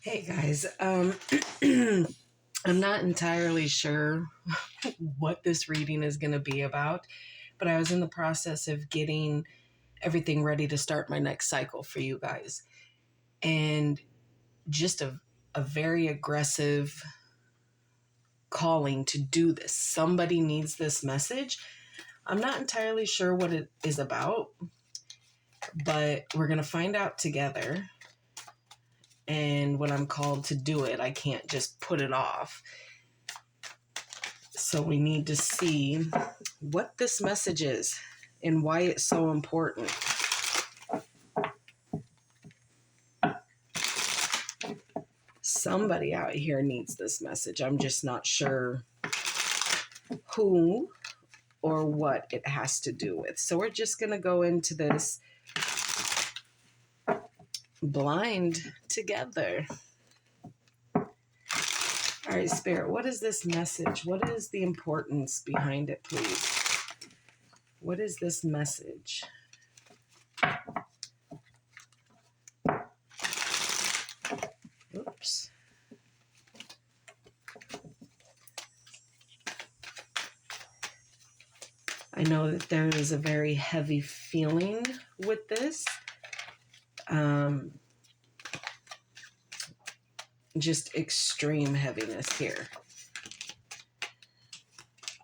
Hey guys, I'm not entirely sure what this reading is going to be about, but I was in the process of getting everything ready to start my next cycle for you guys. And just a very aggressive calling to do this. Somebody needs this message. I'm not entirely sure what it is about, but we're going to find out together. And when I'm called to do it, I can't just put it off. So we need to see what this message is and why it's so important. Somebody out here needs this message. I'm just not sure who or what it has to do with. So we're just going to go into this blind together. All right, Spirit, what is this message? What is the importance behind it, please? What is this message? Oops. I know that there is a very heavy feeling with this. Just extreme heaviness here.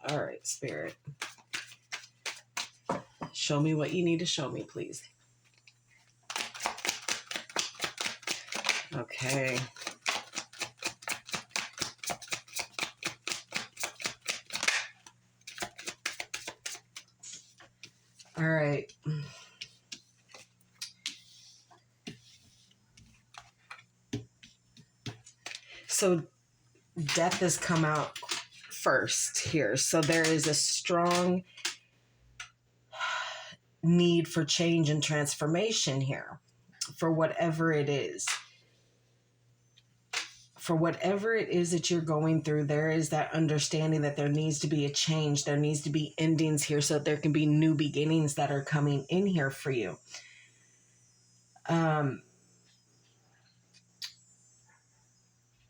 All right, Spirit. Show me what you need to show me, please. Okay. All right. So death has come out first here. So there is a strong need for change and transformation here for whatever it is. For whatever it is that you're going through, there is that understanding that there needs to be a change. There needs to be endings here so that there can be new beginnings that are coming in here for you.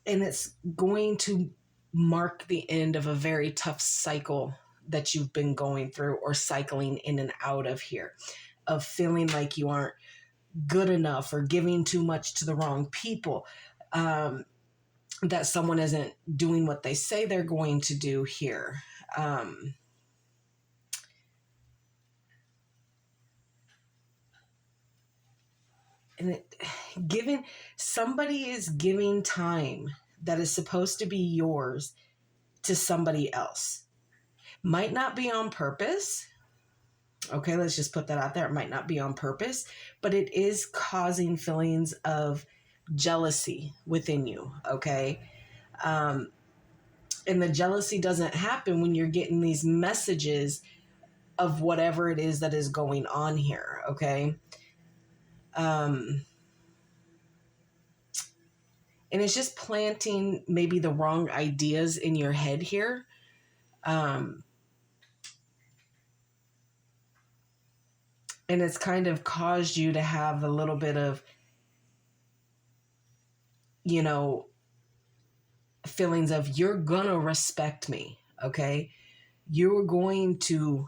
And it's going to mark the end of a very tough cycle that you've been going through or cycling in and out of here, of feeling like you aren't good enough or giving too much to the wrong people, that someone isn't doing what they say they're going to do here. Somebody is giving time that is supposed to be yours to somebody else. Might not be on purpose. Okay, let's just put that out there. It might not be on purpose, but it is causing feelings of jealousy within you, okay? And the jealousy doesn't happen when you're getting these messages of whatever it is that is going on here, okay? And it's just planting maybe the wrong ideas in your head here. And it's kind of caused you to have a little bit of, feelings of you're gonna respect me, okay? You're going to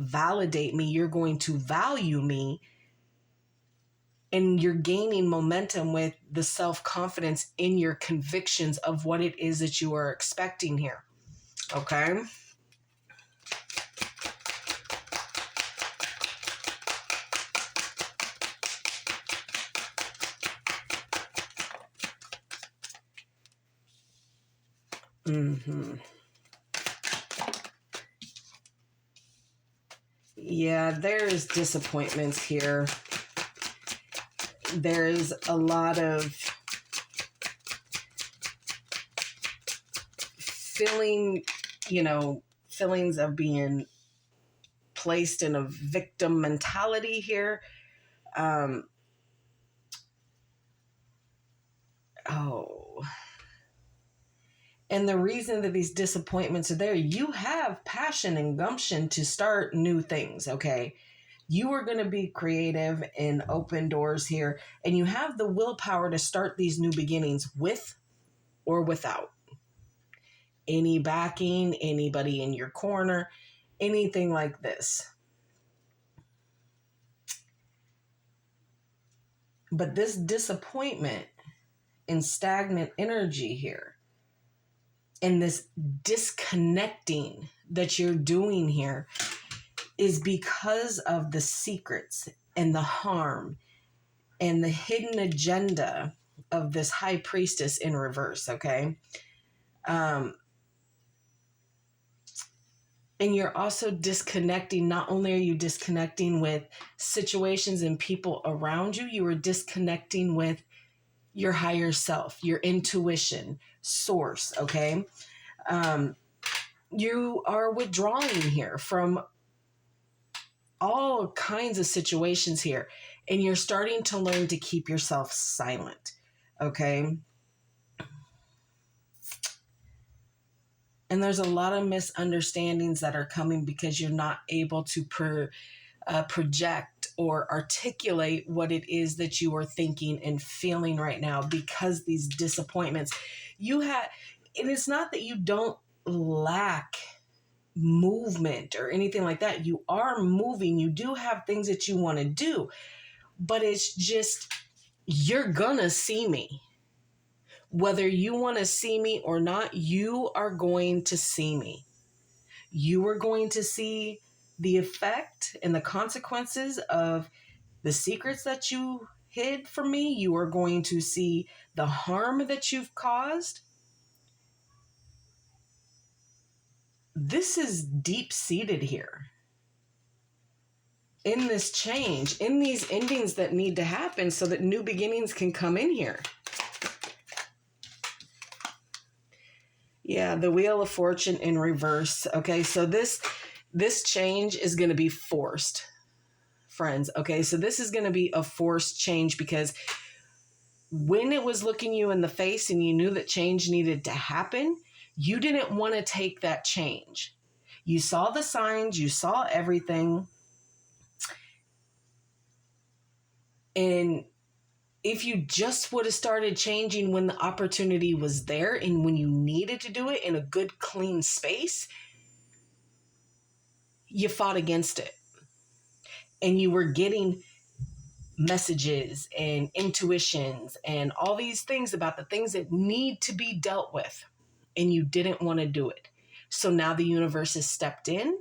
validate me. You're going to value me. And you're gaining momentum with the self-confidence in your convictions of what it is that you are expecting here. Okay? Yeah, there's disappointments here. There's a lot of feelings of being placed in a victim mentality here. And the reason that these disappointments are there, you have passion and gumption to start new things, okay? You are going to be creative and open doors here. And you have the willpower to start these new beginnings with or without any backing, anybody in your corner, anything like this. But this disappointment and stagnant energy here, and this disconnecting that you're doing here, is because of the secrets and the harm and the hidden agenda of this high priestess in reverse, okay? And you're also disconnecting. Not only are you disconnecting with situations and people around you, you are disconnecting with your higher self, your intuition, source, okay? You are withdrawing here from all kinds of situations here, and you're starting to learn to keep yourself silent, okay? And there's a lot of misunderstandings that are coming because you're not able to project or articulate what it is that you are thinking and feeling right now, because these disappointments you had. And it's not that you don't lack movement or anything like that. You are moving. You do have things that you want to do, but it's just, you're gonna see me. Whether you want to see me or not, you are going to see me. You are going to see the effect and the consequences of the secrets that you hid from me. You are going to see the harm that you've caused. This is deep-seated here. In this change, in these endings that need to happen so that new beginnings can come in here. Yeah, the Wheel of Fortune in reverse. Okay, so this change is going to be forced, friends. Okay, so this is going to be a forced change, because when it was looking you in the face and you knew that change needed to happen, you didn't want to take that change. You saw the signs, you saw everything. And if you just would have started changing when the opportunity was there and when you needed to do it in a good, clean space, you fought against it. And you were getting messages and intuitions and all these things about the things that need to be dealt with, and you didn't want to do it. So now the universe has stepped in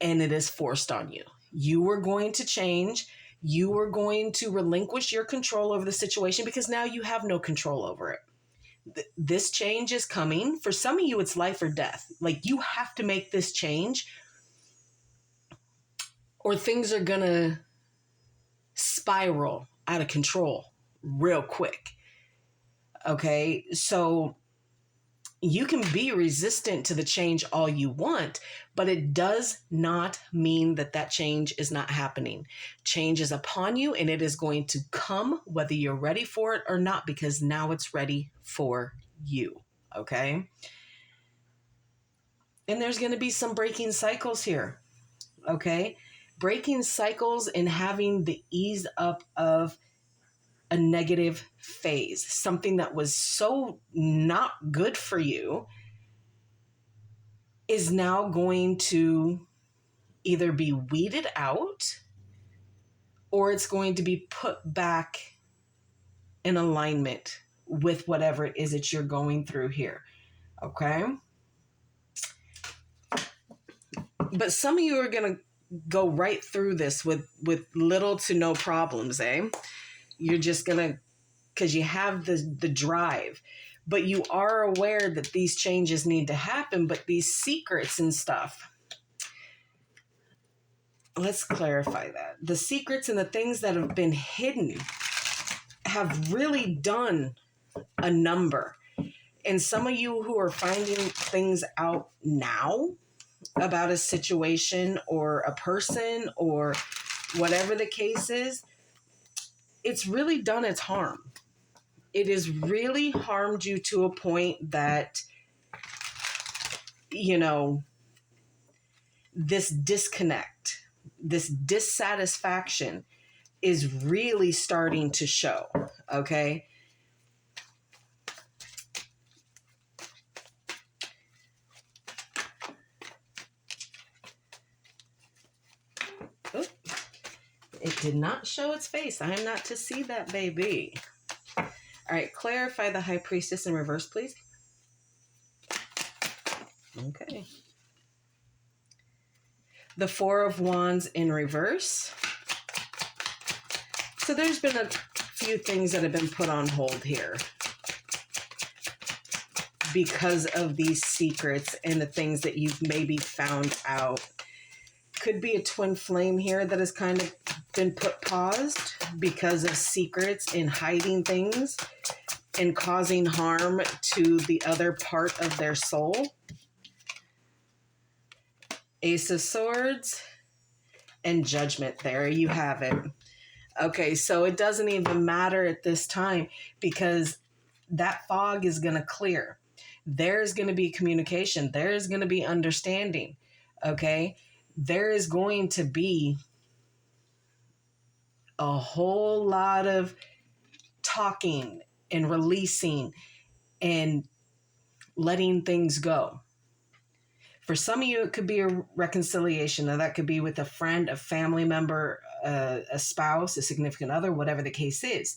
and it is forced on you. You were going to change. You are going to relinquish your control over the situation, because now you have no control over it. This change is coming. For some of you, it's life or death. Like, you have to make this change or things are going to spiral out of control real quick. Okay, so you can be resistant to the change all you want, but it does not mean that that change is not happening. Change is upon you, and it is going to come whether you're ready for it or not, because now it's ready for you. Okay? And there's going to be some breaking cycles here. Okay? Breaking cycles and having the ease up of a negative phase, something that was so not good for you, is now going to either be weeded out or it's going to be put back in alignment with whatever it is that you're going through here. Okay? But some of you are going to go right through this with little to no problems, eh? You're just going to, because you have the drive, but you are aware that these changes need to happen, but these secrets and stuff, let's clarify that. The secrets and the things that have been hidden have really done a number. And some of you who are finding things out now about a situation or a person or whatever the case is, it's really done its harm. It has really harmed you to a point that, you know, this disconnect this dissatisfaction is really starting to show. Okay. Oop. It did not show its face. I am not to see that, baby. All right, clarify the High Priestess in reverse, please. Okay. The Four of Wands in reverse. So there's been a few things that have been put on hold here because of these secrets and the things that you've maybe found out. Could be a twin flame here that has kind of been put paused because of secrets and hiding things and causing harm to the other part of their soul. Ace of Swords and Judgment. There you have it. Okay, so it doesn't even matter at this time because that fog is going to clear. There's going to be communication. There's going to be understanding. Okay, there is going to be a whole lot of talking and releasing and letting things go. For some of you, it could be a reconciliation. Now, that could be with a friend, a family member, a spouse, a significant other, whatever the case is.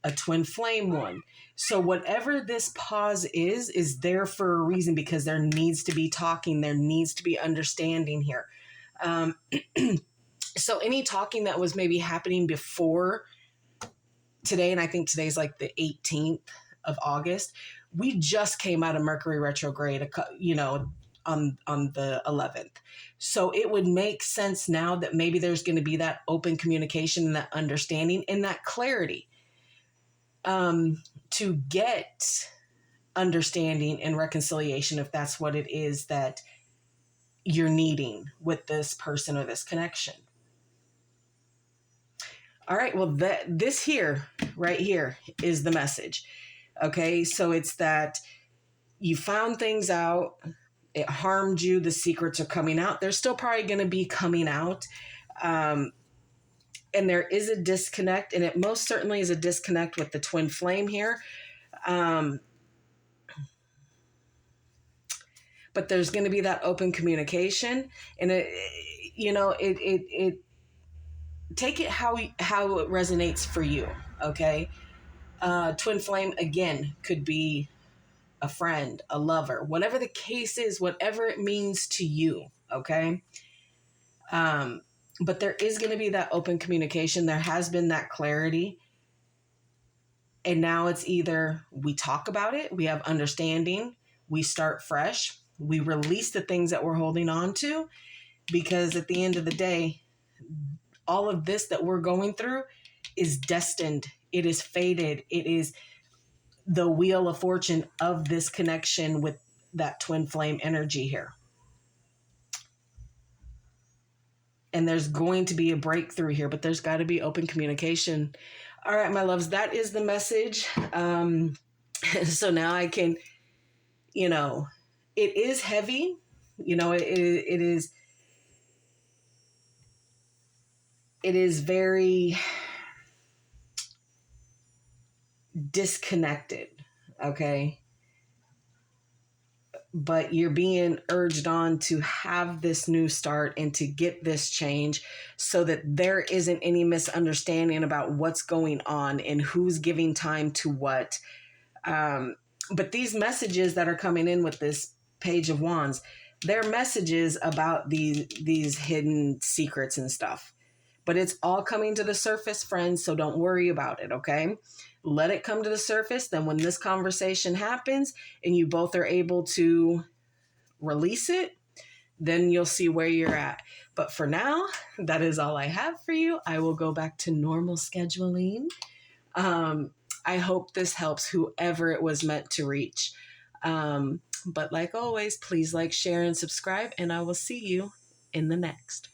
A twin flame one. So whatever this pause is there for a reason because there needs to be talking. There needs to be understanding here. So any talking that was maybe happening before today, and I think today's like the 18th of August, we just came out of Mercury retrograde, on the 11th. So it would make sense now that maybe there's going to be that open communication and that understanding and that clarity to get understanding and reconciliation if that's what it is that you're needing with this person or this connection. All right, well, this here, right here, is the message. Okay, so it's that you found things out, it harmed you, the secrets are coming out. They're still probably going to be coming out. And there is a disconnect, and it most certainly is a disconnect with the twin flame here. But there's going to be that open communication, and it take it how it resonates for you. Okay. Twin flame, again, could be a friend, a lover, whatever the case is, whatever it means to you. Okay. But there is going to be that open communication. There has been that clarity. And now it's either we talk about it, we have understanding, we start fresh, we release the things that we're holding on to, because at the end of the day, all of this that we're going through is destined. It is fated. It is the wheel of fortune of this connection with that twin flame energy here. And there's going to be a breakthrough here, but there's got to be open communication. All right, my loves, that is the message. So now I can, it is heavy. It is very disconnected. Okay. But you're being urged on to have this new start and to get this change so that there isn't any misunderstanding about what's going on and who's giving time to what. But these messages that are coming in with this Page of Wands, they're messages about these hidden secrets and stuff. But it's all coming to the surface, friends, so don't worry about it, okay? Let it come to the surface. Then when this conversation happens and you both are able to release it, then you'll see where you're at. But for now, that is all I have for you. I will go back to normal scheduling. I hope this helps whoever it was meant to reach. But like always, please like, share, and subscribe, and I will see you in the next.